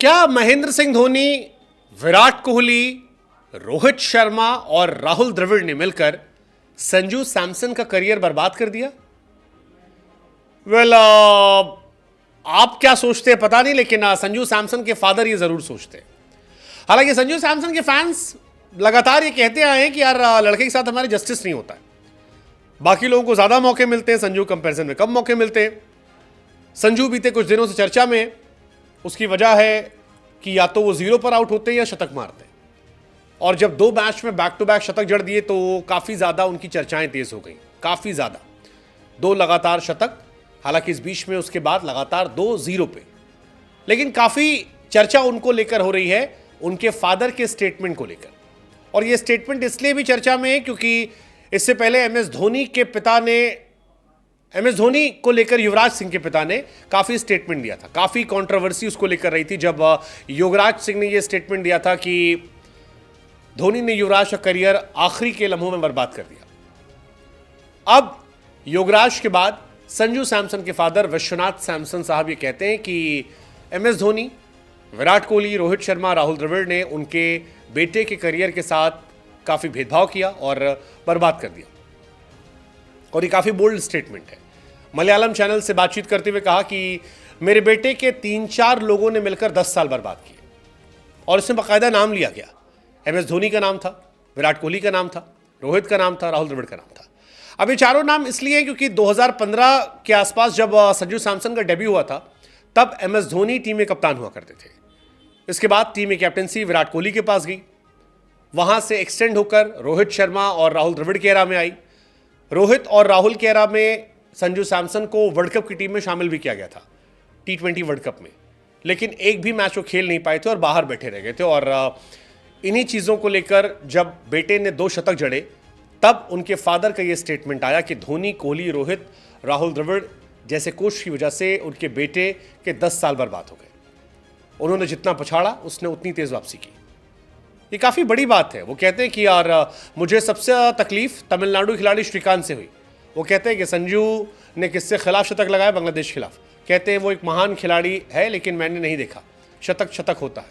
क्या महेंद्र सिंह धोनी, विराट कोहली, रोहित शर्मा और राहुल द्रविड़ ने मिलकर संजू सैमसन का करियर बर्बाद कर दिया? आप क्या सोचते हैं पता नहीं, लेकिन संजू सैमसन के फादर ये जरूर सोचते हैं। हालांकि संजू सैमसन के फैंस लगातार ये कहते आए हैं कि यार लड़के के साथ हमारे जस्टिस नहीं होता है, बाकी लोगों को ज्यादा मौके मिलते हैं, संजू कंपैरिजन में कम मौके मिलते हैं। संजू बीते कुछ दिनों से चर्चा में है। उसकी वजह है कि या तो वो जीरो पर आउट होते हैं या शतक मारते हैं, और जब दो मैच में बैक टू बैक शतक जड़ दिए तो काफी ज्यादा उनकी चर्चाएं तेज हो गई, काफी ज्यादा। दो लगातार शतक, हालांकि इस बीच में उसके बाद लगातार 2-0 पे, लेकिन काफी चर्चा उनको लेकर हो रही है, उनके फादर के स्टेटमेंट को लेकर। और यह स्टेटमेंट इसलिए भी चर्चा में है क्योंकि इससे पहले एमएस धोनी को लेकर युवराज सिंह के पिता ने काफी स्टेटमेंट दिया था। काफी कंट्रोवर्सी उसको लेकर रही थी जब युवराज सिंह ने यह स्टेटमेंट दिया था कि धोनी ने युवराज का करियर आखिरी के लम्हों में बर्बाद कर दिया। अब युवराज के बाद संजू सैमसन के फादर विश्वनाथ सैमसन साहब ये कहते हैं कि एमएस धोनी, विराट कोहली, रोहित शर्मा, राहुल द्रविड़ ने उनके बेटे के करियर के साथ काफी भेदभाव किया और बर्बाद कर दिया। और ये काफी बोल्ड स्टेटमेंट है। मलयालम चैनल से बातचीत करते हुए कहा कि मेरे बेटे के 3-4 लोगों ने मिलकर 10 साल बर्बाद किए, और इसमें बाकायदा नाम लिया गया। एमएस धोनी का नाम था, विराट कोहली का नाम था, रोहित का नाम था, राहुल द्रविड़ का नाम था। अब ये चारों नाम इसलिए क्योंकि 2015 के आसपास जब संजू सैमसन का डेब्यू हुआ था, तब एमएस धोनी टीम में कप्तान हुआ करते थे। इसके बाद टीम में कैप्टनसी विराट कोहली के पास गई, वहां से एक्सटेंड होकर रोहित शर्मा और राहुल द्रविड़ के एरा में आई। रोहित और राहुल के एरा में संजू सैमसन को वर्ल्ड कप की टीम में शामिल भी किया गया था, T20 वर्ल्ड कप में, लेकिन एक भी मैच वो खेल नहीं पाए थे और बाहर बैठे रह गए थे। और इन्हीं चीज़ों को लेकर जब बेटे ने 2 शतक जड़े, तब उनके फादर का ये स्टेटमेंट आया कि धोनी, कोहली, रोहित, राहुल द्रविड़ जैसे कोच की वजह से उनके बेटे के 10 साल बर्बाद हो गए। उन्होंने जितना पछाड़ा उसने उतनी तेज वापसी की। ये काफ़ी बड़ी बात है। वो कहते हैं कि यार मुझे सबसे तकलीफ तमिलनाडु खिलाड़ी श्रीकांत से हुई। वो कहते हैं कि संजू ने किससे खिलाफ शतक लगाया, बांग्लादेश खिलाफ। कहते हैं वो एक महान खिलाड़ी है, लेकिन मैंने नहीं देखा शतक शतक होता है।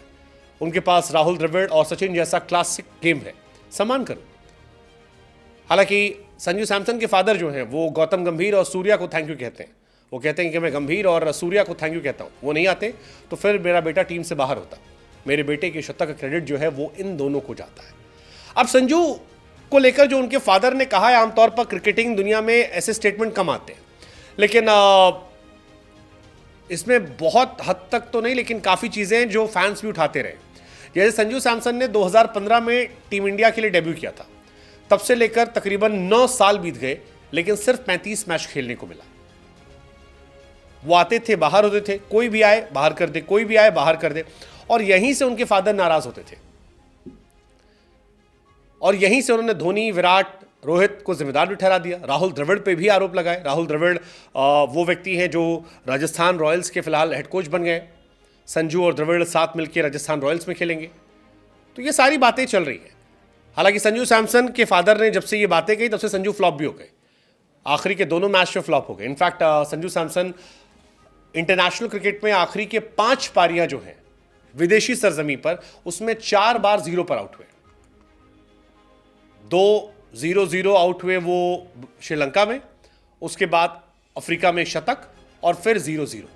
उनके पास राहुल द्रविड़ और सचिन जैसा क्लासिक गेम है, सम्मान करो। हालांकि संजू सैमसन के फादर जो हैं वो गौतम गंभीर और सूर्या को थैंक यू कहते हैं। वो कहते हैं कि मैं गंभीर और सूर्या को थैंक यू कहता हूँ, वो नहीं आते तो फिर मेरा बेटा टीम से बाहर होता। मेरे बेटे के शतक का क्रेडिट जो है वो इन दोनों को जाता है। अब संजू को लेकर जो उनके फादर ने कहा है, आमतौर पर क्रिकेटिंग दुनिया में ऐसे स्टेटमेंट कम आते हैं, लेकिन इसमें बहुत हद तक तो नहीं, लेकिन काफ़ी चीज़ें जो फैंस भी उठाते रहे। जैसे संजू सैमसन ने 2015 में टीम इंडिया के लिए डेब्यू किया था, तब से लेकर तकरीबन 9 साल बीत गए, लेकिन सिर्फ 35 मैच खेलने को मिला। वो आते थे, बाहर होते थे, कोई भी आए बाहर कर दे, कोई भी आए बाहर कर दे, और यहीं से उनके फादर नाराज होते थे। और यहीं से उन्होंने धोनी, विराट, रोहित को जिम्मेदार भी ठहरा दिया। राहुल द्रविड़ पे भी आरोप लगाए। राहुल द्रविड़ वो व्यक्ति हैं जो राजस्थान रॉयल्स के फिलहाल हेड कोच बन गए। संजू और द्रविड़ साथ मिलकर राजस्थान रॉयल्स में खेलेंगे। तो ये सारी बातें चल रही हैं। हालांकि संजू सैमसन के फादर ने जब से ये बातें कही, तब से संजू फ्लॉप भी हो गए। आखिरी के दोनों मैच में फ्लॉप हो गए। In fact Sanju Samson international cricket में आखिरी के 5 पारियां जो हैं विदेशी सरजमी पर, उसमें 4 बार 0 पर आउट हुए। 2-0-0 आउट हुए वो श्रीलंका में, उसके बाद अफ्रीका में शतक, और फिर 0-0।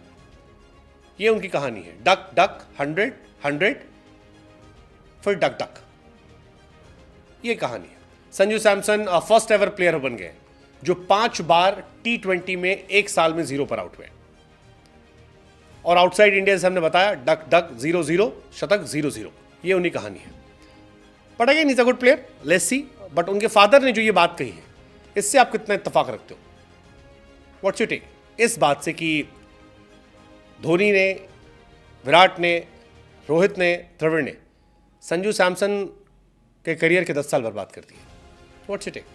ये उनकी कहानी है। डक डक 100, फिर डक डक, ये कहानी है। Sanju Samson first ever player बन गए जो 5 बार T20 में एक साल में 0 पर आउट हुए। और आउटसाइड इंडिया से हमने बताया, डक डक 0-0, शतक 0-0, ये उन्हीं कहानी है। But again is a good player, let's see. But उनके फादर ने जो ये बात कही है, इससे आप कितना इत्तेफाक रखते हो? व्हाट्स योर टेक इस बात से कि धोनी ने, विराट ने, रोहित ने, द्रविड़ ने संजू सैमसन के करियर के 10 साल बर्बाद कर दिए? What's your take?